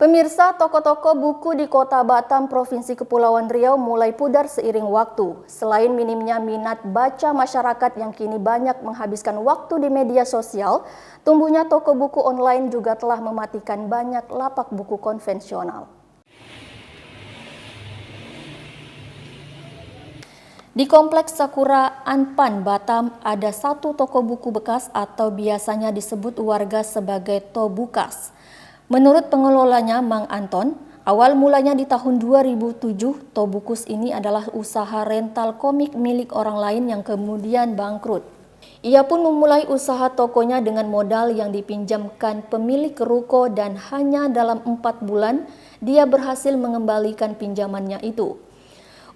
Pemirsa, toko-toko buku di Kota Batam, Provinsi Kepulauan Riau mulai pudar seiring waktu. Selain minimnya minat baca masyarakat yang kini banyak menghabiskan waktu di media sosial, tumbuhnya toko buku online juga telah mematikan banyak lapak buku konvensional. Di Kompleks Sakura Anpan, Batam, ada satu toko buku bekas atau biasanya disebut warga sebagai Tobukas. Menurut pengelolanya, Mang Anton, awal mulanya di tahun 2007, Tobukus ini adalah usaha rental komik milik orang lain yang kemudian bangkrut. Ia pun memulai usaha tokonya dengan modal yang dipinjamkan pemilik ruko dan hanya dalam 4 bulan dia berhasil mengembalikan pinjamannya itu.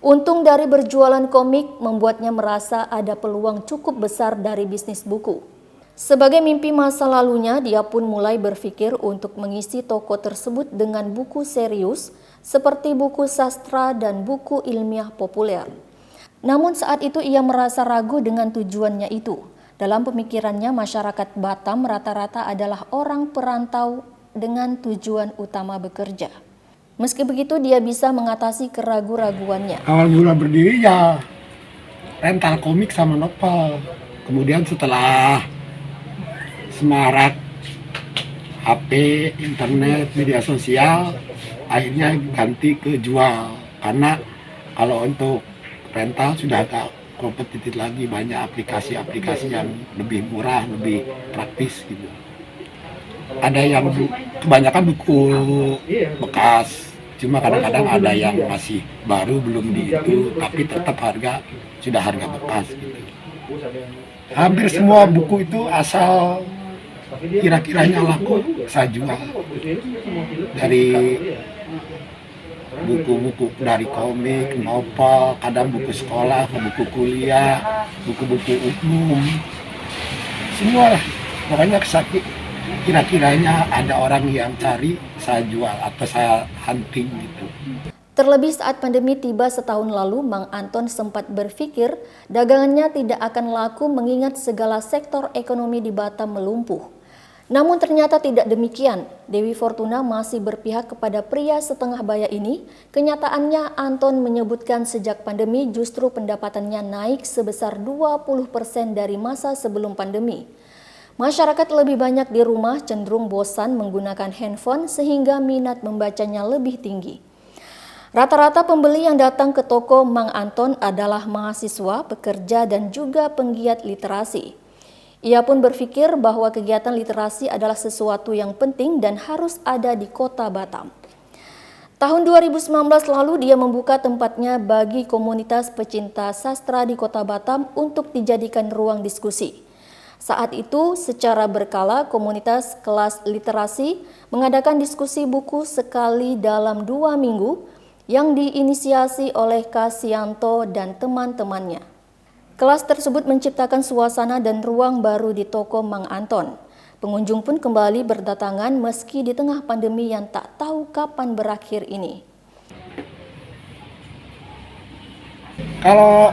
Untung dari berjualan komik membuatnya merasa ada peluang cukup besar dari bisnis buku. Sebagai mimpi masa lalunya, dia pun mulai berpikir untuk mengisi toko tersebut dengan buku serius seperti buku sastra dan buku ilmiah populer. Namun saat itu ia merasa ragu dengan tujuannya itu. Dalam pemikirannya, masyarakat Batam rata-rata adalah orang perantau dengan tujuan utama bekerja. Meski begitu, dia bisa mengatasi keraguan-raguannya. Awal mula berdiri ya rental komik sama novel. Kemudian setelah semarak HP, internet, media sosial, akhirnya ganti ke jual. Karena kalau untuk rental sudah agak kompetitif lagi, banyak aplikasi-aplikasi yang lebih murah, lebih praktis gitu. Ada yang kebanyakan buku bekas, cuma kadang-kadang ada yang masih baru belum di itu, tapi tetap sudah harga bekas gitu. Hampir semua buku itu asal kira-kiranya laku saya jual. Dari buku-buku dari komik, novel, kadang buku sekolah, buku kuliah, buku-buku umum, semua lah. Pokoknya kira-kiranya ada orang yang cari, saya jual atau saya hunting gitu. Terlebih saat pandemi tiba setahun lalu, Mang Anton sempat berpikir dagangannya tidak akan laku mengingat segala sektor ekonomi di Batam melumpuh. Namun ternyata tidak demikian. Dewi Fortuna masih berpihak kepada pria setengah baya ini. Kenyataannya Anton menyebutkan sejak pandemi justru pendapatannya naik sebesar 20% dari masa sebelum pandemi. Masyarakat lebih banyak di rumah cenderung bosan menggunakan handphone sehingga minat membacanya lebih tinggi. Rata-rata pembeli yang datang ke toko Mang Anton adalah mahasiswa, pekerja, dan juga penggiat literasi. Ia pun berpikir bahwa kegiatan literasi adalah sesuatu yang penting dan harus ada di Kota Batam. Tahun 2019 lalu dia membuka tempatnya bagi komunitas pecinta sastra di Kota Batam untuk dijadikan ruang diskusi. Saat itu, secara berkala, komunitas kelas literasi mengadakan diskusi buku sekali dalam 2 minggu yang diinisiasi oleh Kasianto dan teman-temannya. Kelas tersebut menciptakan suasana dan ruang baru di toko Mang Anton. Pengunjung pun kembali berdatangan meski di tengah pandemi yang tak tahu kapan berakhir ini. Kalau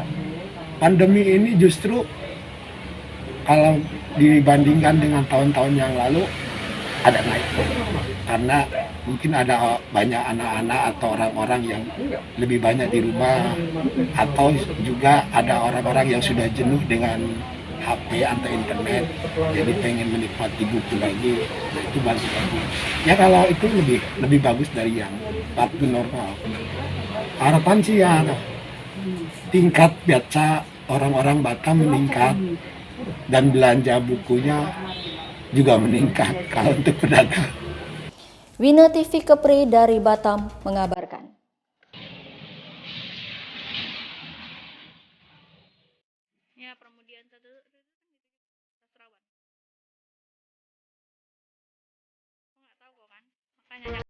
pandemi ini justru kalau dibandingkan dengan tahun-tahun yang lalu ada naik, karena mungkin ada banyak anak-anak atau orang-orang yang lebih banyak di rumah, atau juga ada orang-orang yang sudah jenuh dengan HP atau internet, jadi pengen menikmati buku lagi. Nah, itu bagus. Ya kalau itu lebih bagus dari yang waktu normal. Harapan sih ya tingkat baca orang-orang Batam meningkat dan belanja bukunya juga meningkat kalau untuk pedagang. Wina TV Kepri dari Batam mengabarkan. Ya, Pramudian itu sastrawan. Nggak tahu kok kan, makanya